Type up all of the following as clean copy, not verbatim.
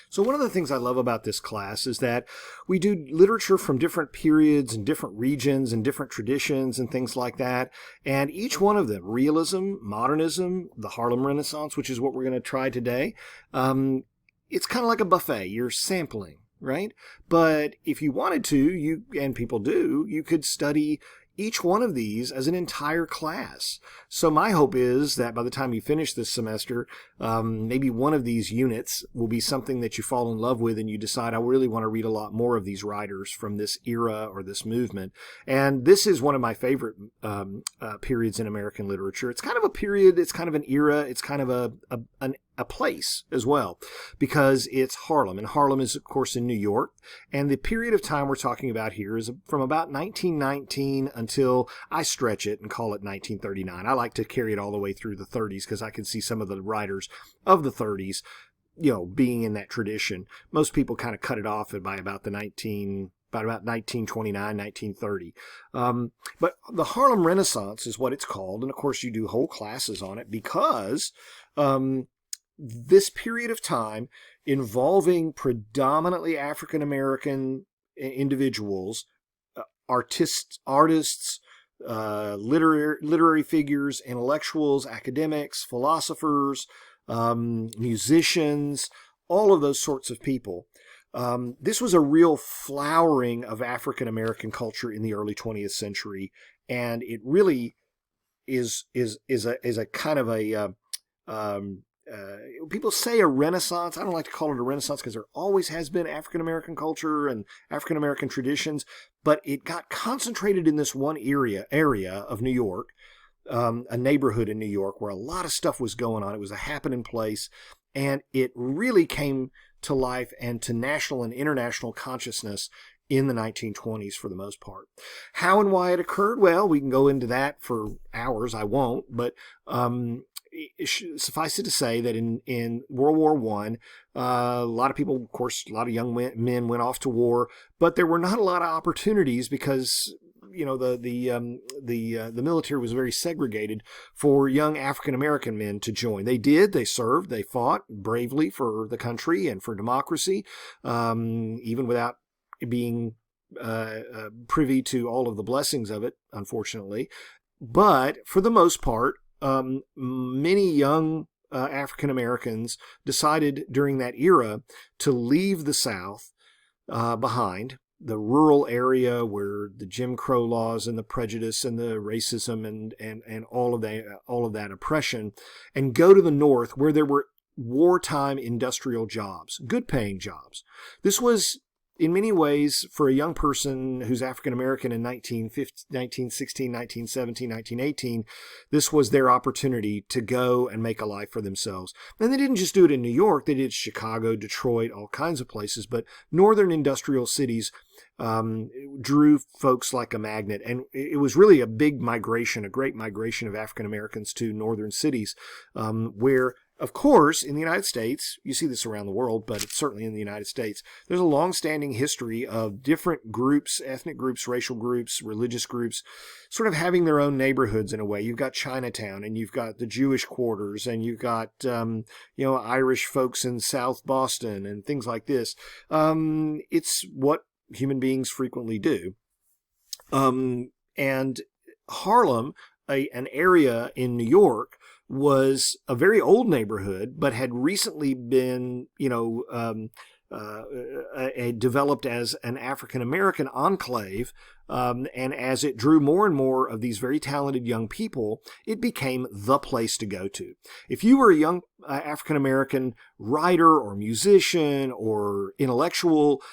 So one of the things I love about this class is that we do literature from different periods and different regions and different traditions and things like that. And each one of them, realism, modernism, the Harlem Renaissance, which is what we're going to try today, it's kind of like a buffet. You're sampling, right? But if you wanted to, and people do, you could study each one of these as an entire class. So my hope is that by the time you finish this semester, maybe one of these units will be something that you fall in love with and you decide, I really want to read a lot more of these writers from this era or this movement. And this is one of my favorite periods in American literature. It's kind of a period, it's kind of an era, it's kind of a place as well, because it's Harlem. And Harlem is, of course, in New York. And the period of time we're talking about here is from about 1919 until I stretch it and call it 1939. I like to carry it all the way through the 30s because I can see some of the writers of the 30s, being in that tradition. Most people kind of cut it off by about 1929, 1930. But the Harlem Renaissance is what it's called. And of course, you do whole classes on it because this period of time involving predominantly African American individuals, artists, literary figures, intellectuals, academics, philosophers, musicians, all of those sorts of people. This was a real flowering of African American culture in the early 20th century, and it really is a kind of a people say a renaissance. I don't like to call it a renaissance because there always has been African American culture and African American traditions, but it got concentrated in this one area of New York, a neighborhood in New York where a lot of stuff was going on. It was a happening place, and it really came to life and to national and international consciousness in the 1920s for the most part. How and why it occurred? Well, we can go into that for hours. I won't, but suffice it to say that in World War I, a lot of people, of course, a lot of young men went off to war, but there were not a lot of opportunities because the military was very segregated for young African American men to join. They served, they fought bravely for the country and for democracy, even without being privy to all of the blessings of it, unfortunately. But for the most part, many young African Americans decided during that era to leave the South behind, the rural area where the Jim Crow laws and the prejudice and the racism and all of that oppression, and go to the North where there were wartime industrial jobs, good paying jobs. This was, in many ways, for a young person who's African American in 1916, 1917, 1918, this was their opportunity to go and make a life for themselves. And they didn't just do it in New York, they did Chicago, Detroit, all kinds of places, but northern industrial cities drew folks like a magnet. And it was really a big migration, a great migration of African Americans to northern cities, where, of course, in the United States, you see this around the world, but it's certainly in the United States, there's a long-standing history of different groups, ethnic groups, racial groups, religious groups, sort of having their own neighborhoods in a way. You've got Chinatown, and you've got the Jewish quarters, and you've got, Irish folks in South Boston, and things like this. It's what human beings frequently do. And Harlem, an area in New York, was a very old neighborhood, but had recently been, developed as an African-American enclave. And as it drew more and more of these very talented young people, it became the place to go to. If you were a young African-American writer or musician or intellectual,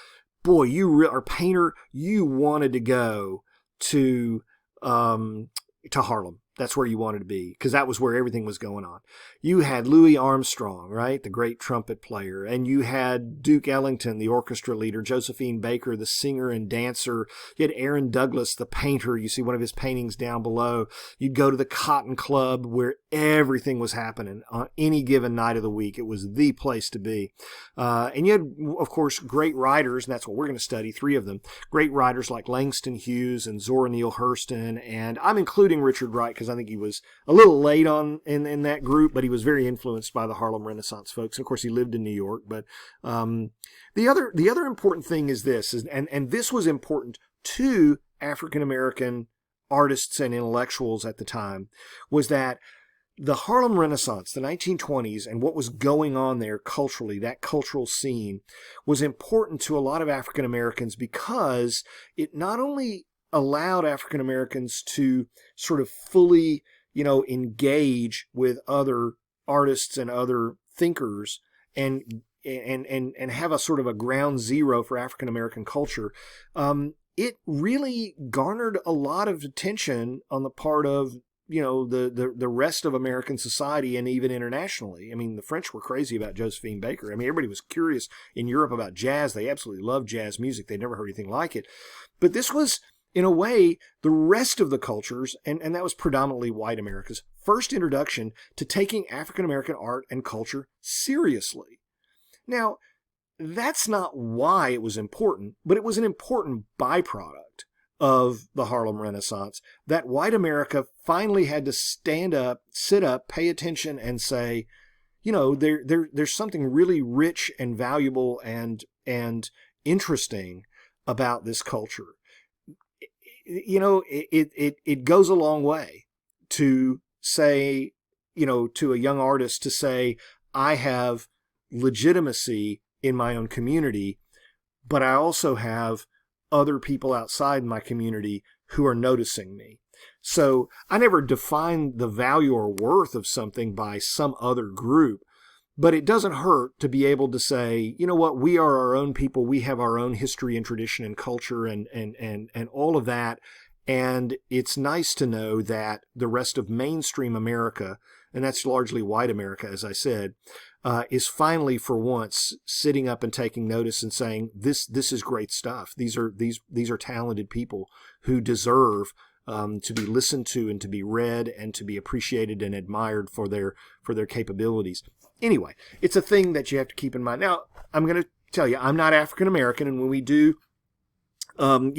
boy, or painter, you wanted to go to Harlem. That's where you wanted to be, because that was where everything was going on. You had Louis Armstrong, right, the great trumpet player, and you had Duke Ellington, the orchestra leader, Josephine Baker, the singer and dancer. You had Aaron Douglas, the painter. You see one of his paintings down below. You'd go to the Cotton Club, where everything was happening on any given night of the week. It was the place to be. And you had, of course, great writers, and that's what we're going to study, 3 of them. Great writers like Langston Hughes and Zora Neale Hurston, and I'm including Richard Wright because I think he was a little late on in that group, but he was very influenced by the Harlem Renaissance folks. And of course, he lived in New York. But the other important thing is this, and this was important to African American artists and intellectuals at the time, was that the Harlem Renaissance, the 1920s, and what was going on there culturally, that cultural scene, was important to a lot of African Americans because it not only allowed African Americans to sort of fully, engage with other artists and other thinkers and have a sort of a ground zero for African American culture. It really garnered a lot of attention on the part of the rest of American society and even internationally. I mean, the French were crazy about Josephine Baker. I mean, everybody was curious in Europe about jazz. They absolutely loved jazz music. They never heard anything like it. But this was, in a way, the rest of the cultures, and that was predominantly white America's first introduction to taking African American art and culture seriously. Now, that's not why it was important, but it was an important byproduct of the Harlem Renaissance, that white America finally had to stand up, sit up, pay attention, and say, there's something really rich and valuable and interesting about this culture. It goes a long way to say, to a young artist to say, I have legitimacy in my own community, but I also have other people outside my community who are noticing me. So I never define the value or worth of something by some other group, but it doesn't hurt to be able to say, you know what, we are our own people. We have our own history and tradition and culture and all of that. And it's nice to know that the rest of mainstream America, and that's largely white America, as I said, is finally for once sitting up and taking notice and saying, this is great stuff. These are talented people who deserve to be listened to and to be read and to be appreciated and admired for their capabilities. Anyway, it's a thing that you have to keep in mind. Now, I'm going to tell you, I'm not African American, and when we do, I'm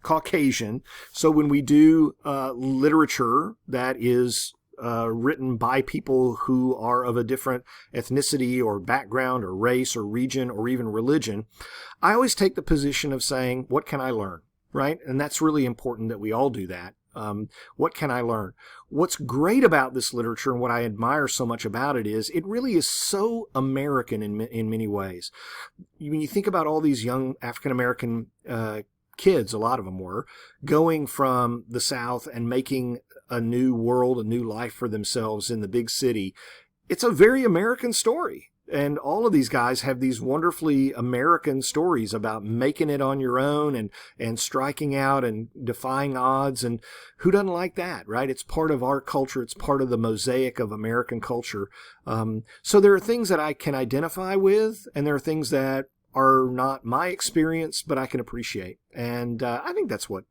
Caucasian, so when we do literature that is written by people who are of a different ethnicity or background or race or region or even religion, I always take the position of saying, what can I learn, right? And that's really important that we all do that. What can I learn? What's great about this literature and what I admire so much about it is it really is so American in many ways. When you think about all these young African-American kids, a lot of them were, going from the South and making a new world, a new life for themselves in the big city, it's a very American story. And all of these guys have these wonderfully American stories about making it on your own and striking out and defying odds. And who doesn't like that, right? It's part of our culture. It's part of the mosaic of American culture. So there are things that I can identify with, and there are things that are not my experience, but I can appreciate. And I think that's what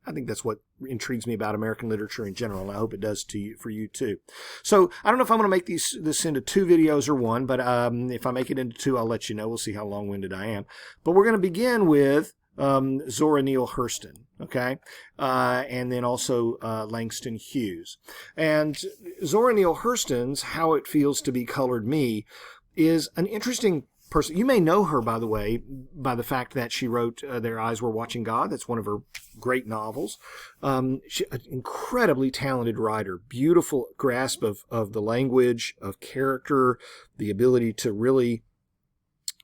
intrigues me about American literature in general, and I hope it does for you too. So I don't know if I'm going to make this into 2 videos or 1, but if I make it into 2, I'll let you know. We'll see how long-winded I am. But we're going to begin with Zora Neale Hurston, okay, and then also Langston Hughes. And Zora Neale Hurston's How It Feels to Be Colored Me is an interesting person. You may know her, by the way, by the fact that she wrote Their Eyes Were Watching God. That's one of her great novels. She's an incredibly talented writer, beautiful grasp of the language, of character, the ability to really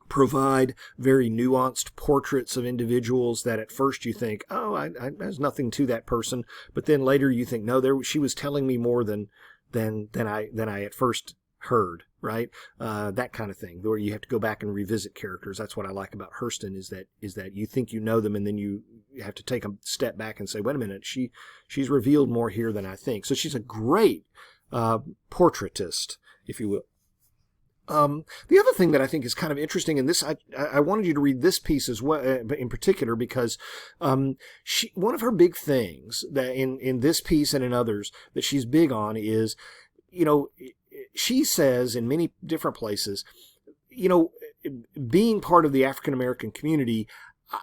provide very nuanced portraits of individuals that at first you think, oh, there's nothing to that person, but then later you think, no, she was telling me more than I at first heard, right? That kind of thing, where you have to go back and revisit characters. That's what I like about Hurston, is that you think you know them, and then you have to take a step back and say, wait a minute, she's revealed more here than I think. So she's a great portraitist, if you will. The other thing that I think is kind of interesting, and this I wanted you to read this piece as well, in particular, because one of her big things that in this piece and in others that she's big on is, she says in many different places, being part of the African American community,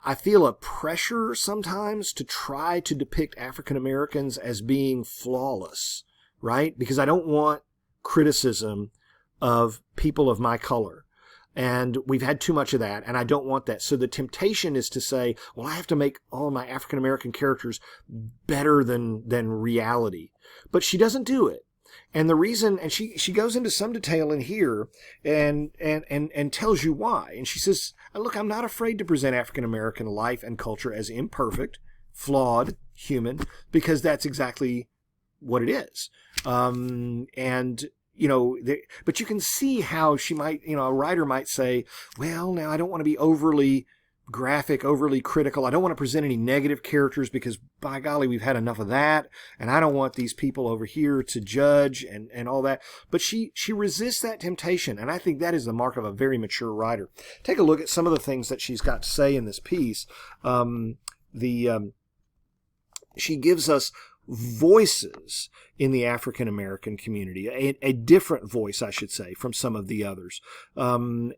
I feel a pressure sometimes to try to depict African Americans as being flawless, right? Because I don't want criticism of people of my color. And we've had too much of that, and I don't want that. So the temptation is to say, well, I have to make all my African American characters better than reality. But she doesn't do it. And the reason, and she goes into some detail in here and tells you why. And she says, look, I'm not afraid to present African American life and culture as imperfect, flawed, human, because that's exactly what it is. But you can see how she might, a writer might say, well, now I don't want to be overly graphic, overly critical. I don't want to present any negative characters because, by golly, we've had enough of that. And I don't want these people over here to judge and all that. But she resists that temptation. And I think that is the mark of a very mature writer. Take a look at some of the things that she's got to say in this piece. She gives us voices in the African American community, a different voice, I should say, from some of the others. And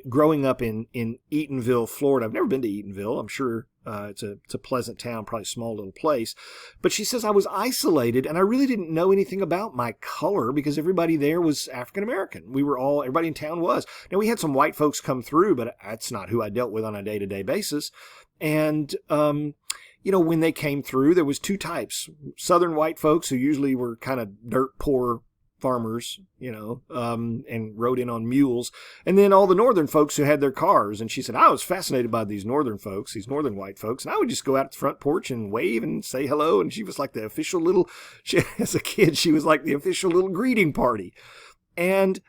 growing up in Eatonville, Florida, I've never been to Eatonville. I'm sure it's a pleasant town, probably a small little place. But she says I was isolated and I really didn't know anything about my color because everybody there was African American. Everybody in town was. Now we had some white folks come through, but that's not who I dealt with on a day-to-day basis. And when they came through, there was two types. Southern white folks who usually were kind of dirt poor farmers, and rode in on mules. And then all the northern folks who had their cars. And she said, I was fascinated by these northern folks, these northern white folks. And I would just go out at the front porch and wave and say hello. And she was like the official as a kid, she was like the official little greeting party. And,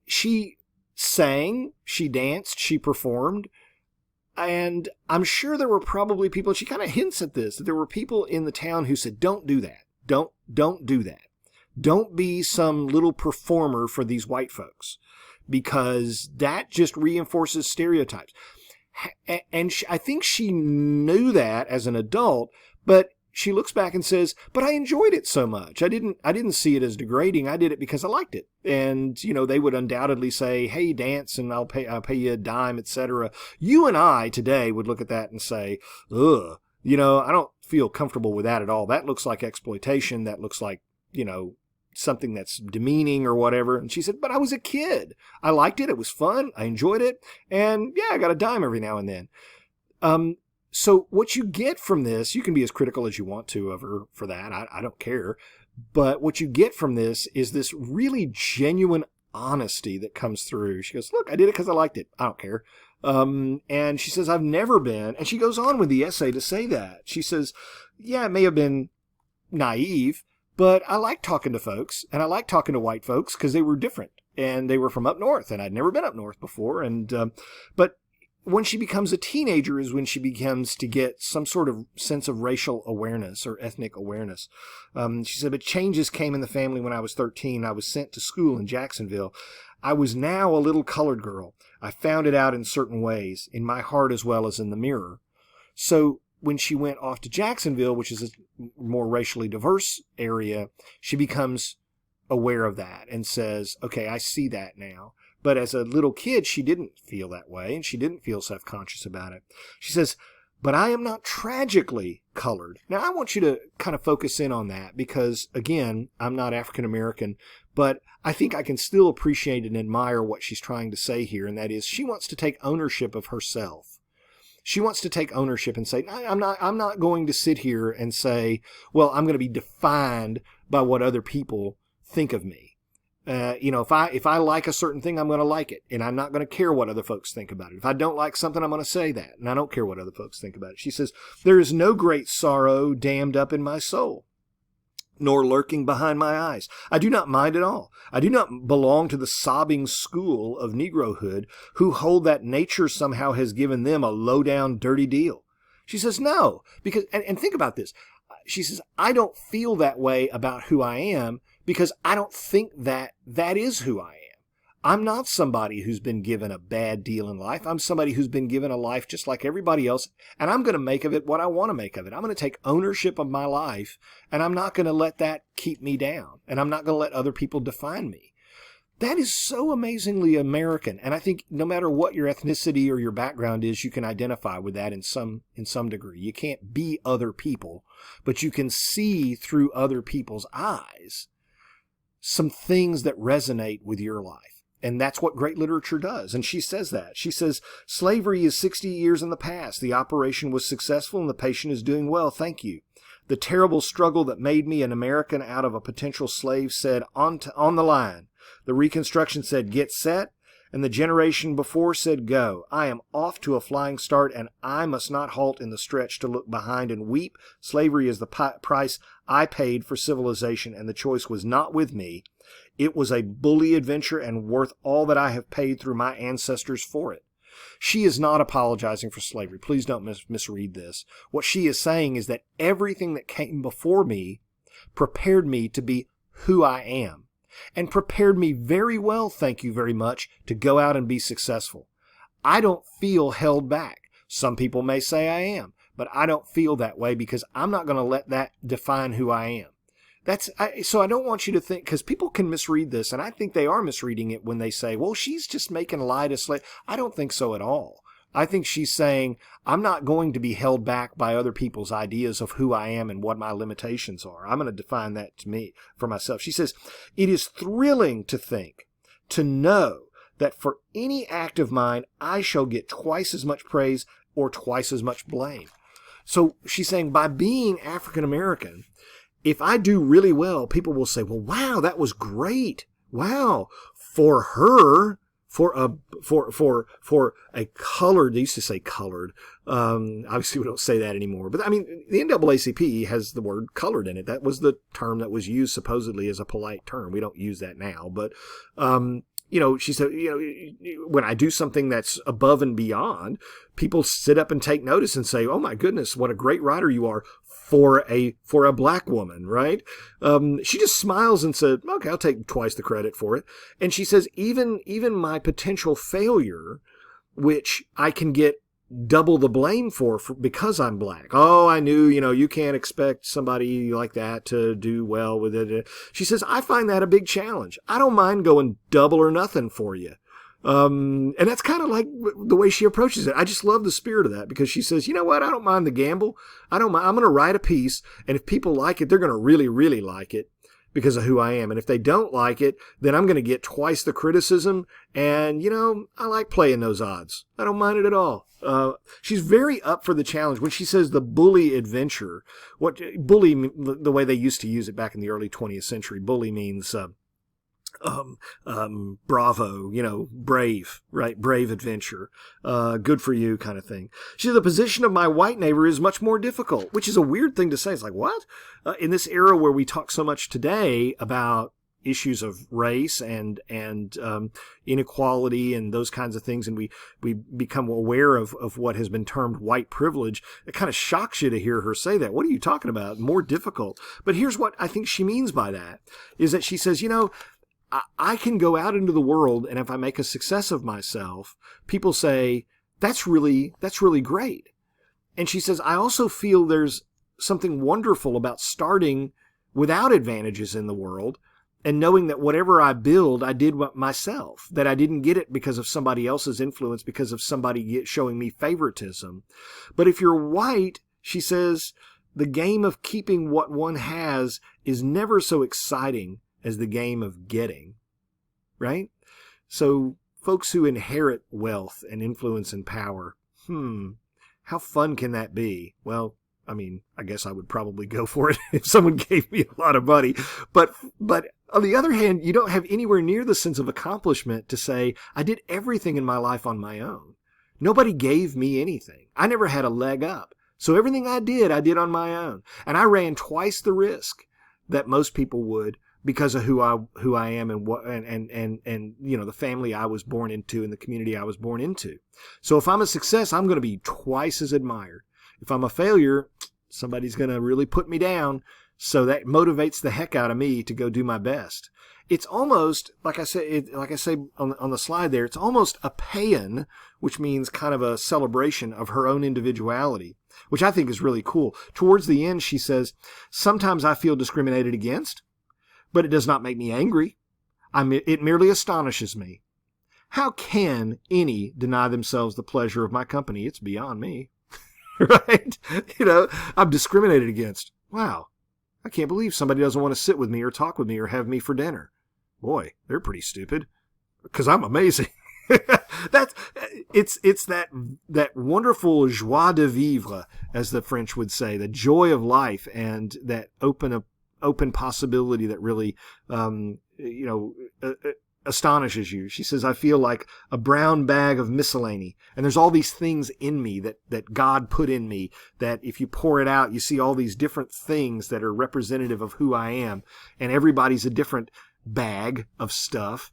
she sang, she danced, she performed. And I'm sure there were probably people, she kind of hints at this, that there were people in the town who said, don't do that. Don't do that. Don't be some little performer for these white folks, because that just reinforces stereotypes. And I think she knew that as an adult, but she looks back and says, but I enjoyed it so much. I didn't see it as degrading. I did it because I liked it. And, they would undoubtedly say, hey, dance and I'll pay you a dime, etc. You and I today would look at that and say, ugh, I don't feel comfortable with that at all. That looks like exploitation. That looks like, something that's demeaning or whatever. And she said, but I was a kid. I liked it. It was fun. I enjoyed it. And yeah, I got a dime every now and then. So what you get from this, you can be as critical as you want to of her for that. I don't care. But what you get from this is this really genuine honesty that comes through. She goes, look, I did it because I liked it. I don't care. And she says, I've never been. And she goes on with the essay to say that. She says, yeah, it may have been naive, but I like talking to folks, and I like talking to white folks because they were different, and they were from up north, and I'd never been up north before. And but when she becomes a teenager is when she begins to get some sort of sense of racial awareness or ethnic awareness. She said, but changes came in the family when I was 13. I was sent to school in Jacksonville. I was now a little colored girl. I found it out in certain ways, in my heart as well as in the mirror. So when she went off to Jacksonville, which is a more racially diverse area, she becomes aware of that and says, okay, I see that now. But as a little kid, she didn't feel that way, and she didn't feel self-conscious about it. She says, but I am not tragically colored. Now, I want you to kind of focus in on that because, again, I'm not African American, but I think I can still appreciate and admire what she's trying to say here, and that is she wants to take ownership of herself. She wants to take ownership and say, I'm not going to sit here and say, well, I'm going to be defined by what other people think of me. If I like a certain thing, I'm going to like it, and I'm not going to care what other folks think about it. If I don't like something, I'm going to say that, and I don't care what other folks think about it. She says, there is no great sorrow dammed up in my soul, nor lurking behind my eyes. I do not mind at all. I do not belong to the sobbing school of Negrohood who hold that nature somehow has given them a low-down, dirty deal. She says, no, because, and think about this. She says, I don't feel that way about who I am because I don't think that is who I am. I'm not somebody who's been given a bad deal in life. I'm somebody who's been given a life just like everybody else, and I'm going to make of it what I want to make of it. I'm going to take ownership of my life, and I'm not going to let that keep me down, and I'm not going to let other people define me. That is so amazingly American. And I think no matter what your ethnicity or your background is, you can identify with that in some degree. You can't be other people, but you can see through other people's eyes some things that resonate with your life. And that's what great literature does. And she says that. She says, slavery is 60 years in the past. The operation was successful and the patient is doing well. Thank you. The terrible struggle that made me an American out of a potential slave said, on the line. The Reconstruction said, get set. And the generation before said, go. I am off to a flying start, and I must not halt in the stretch to look behind and weep. Slavery is the price I paid for civilization, and the choice was not with me. It was a bully adventure and worth all that I have paid through my ancestors for it. She is not apologizing for slavery. Please don't misread this. What she is saying is that everything that came before me prepared me to be who I am, and prepared me very well, thank you very much, to go out and be successful. I don't feel held back. Some people may say I am, but I don't feel that way because I'm not going to let that define who I am. So I don't want you to think, because people can misread this, and I think they are misreading it when they say, well, she's just making light of slavery. I don't think so at all. I think she's saying, I'm not going to be held back by other people's ideas of who I am and what my limitations are. I'm going to define that to me for myself. She says, it is thrilling to think, to know that for any act of mine, I shall get twice as much praise or twice as much blame. So she's saying by being African American, if I do really well, people will say, well, wow, that was great. Wow. For her, for a colored, they used to say colored. Obviously we don't say that anymore, but I mean, the NAACP has the word colored in it. That was the term that was used supposedly as a polite term. We don't use that now, but, she said, when I do something that's above and beyond, people sit up and take notice and say, oh my goodness, what a great writer you are for a black woman, right? She just smiles and said, okay, I'll take twice the credit for it. And she says, even my potential failure, which I can get double the blame for because I'm black. Oh, I knew, you can't expect somebody like that to do well with it. She says, I find that a big challenge. I don't mind going double or nothing for you. And that's kind of like the way she approaches it. I just love the spirit of that because she says, you know what? I don't mind the gamble. I don't mind. I'm going to write a piece. And if people like it, they're going to really, really like it because of who I am. And if they don't like it, then I'm going to get twice the criticism. And, I like playing those odds. I don't mind it at all. She's very up for the challenge. When she says the bully adventure, bully, the way they used to use it back in the early 20th century, bully means, bravo, brave, right? Brave adventure, good for you kind of thing. She said, the position of my white neighbor is much more difficult, which is a weird thing to say. It's like, what? In this era where we talk so much today about issues of race and inequality and those kinds of things, and we become aware of what has been termed white privilege, it kind of shocks you to hear her say that. What are you talking about? More difficult. But here's what I think she means by that, is that she says, I can go out into the world, and if I make a success of myself, people say, that's really great. And she says, I also feel there's something wonderful about starting without advantages in the world and knowing that whatever I build, I did myself, that I didn't get it because of somebody else's influence, because of somebody showing me favoritism. But if you're white, she says, the game of keeping what one has is never so exciting as the game of getting, right? So folks who inherit wealth and influence and power, how fun can that be? Well, I mean, I guess I would probably go for it if someone gave me a lot of money. But on the other hand, you don't have anywhere near the sense of accomplishment to say, I did everything in my life on my own. Nobody gave me anything. I never had a leg up. So everything I did on my own. And I ran twice the risk that most people would because of who I am and what and the family I was born into and the community I was born into. So if I'm a success, I'm going to be twice as admired. If I'm a failure, somebody's going to really put me down. So that motivates the heck out of me to go do my best. It's almost, like I say on the slide there, it's almost a paean, which means kind of a celebration of her own individuality, which I think is really cool. Towards the end, she says, sometimes I feel discriminated against, but it does not make me angry. It merely astonishes me. How can any deny themselves the pleasure of my company? It's beyond me. Right? I'm discriminated against. Wow. I can't believe somebody doesn't want to sit with me or talk with me or have me for dinner. Boy, they're pretty stupid. Because I'm amazing. It's that wonderful joie de vivre, as the French would say, the joy of life, and that open possibility that really, astonishes you. She says, I feel like a brown bag of miscellany, and there's all these things in me that God put in me, that if you pour it out, you see all these different things that are representative of who I am, and everybody's a different bag of stuff,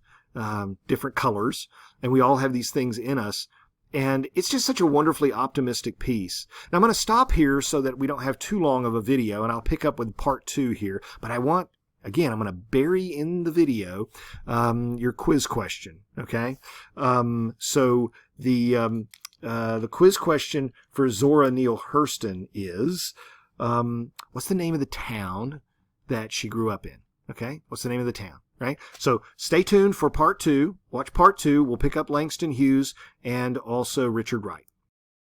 different colors, and we all have these things in us. And it's just such a wonderfully optimistic piece. Now, I'm going to stop here so that we don't have too long of a video, and I'll pick up with part 2 here. But I'm going to bury in the video your quiz question, okay? So the quiz question for Zora Neale Hurston is, what's the name of the town that she grew up in? Okay, what's the name of the town? Right? So stay tuned for part 2. Watch part 2. We'll pick up Langston Hughes and also Richard Wright.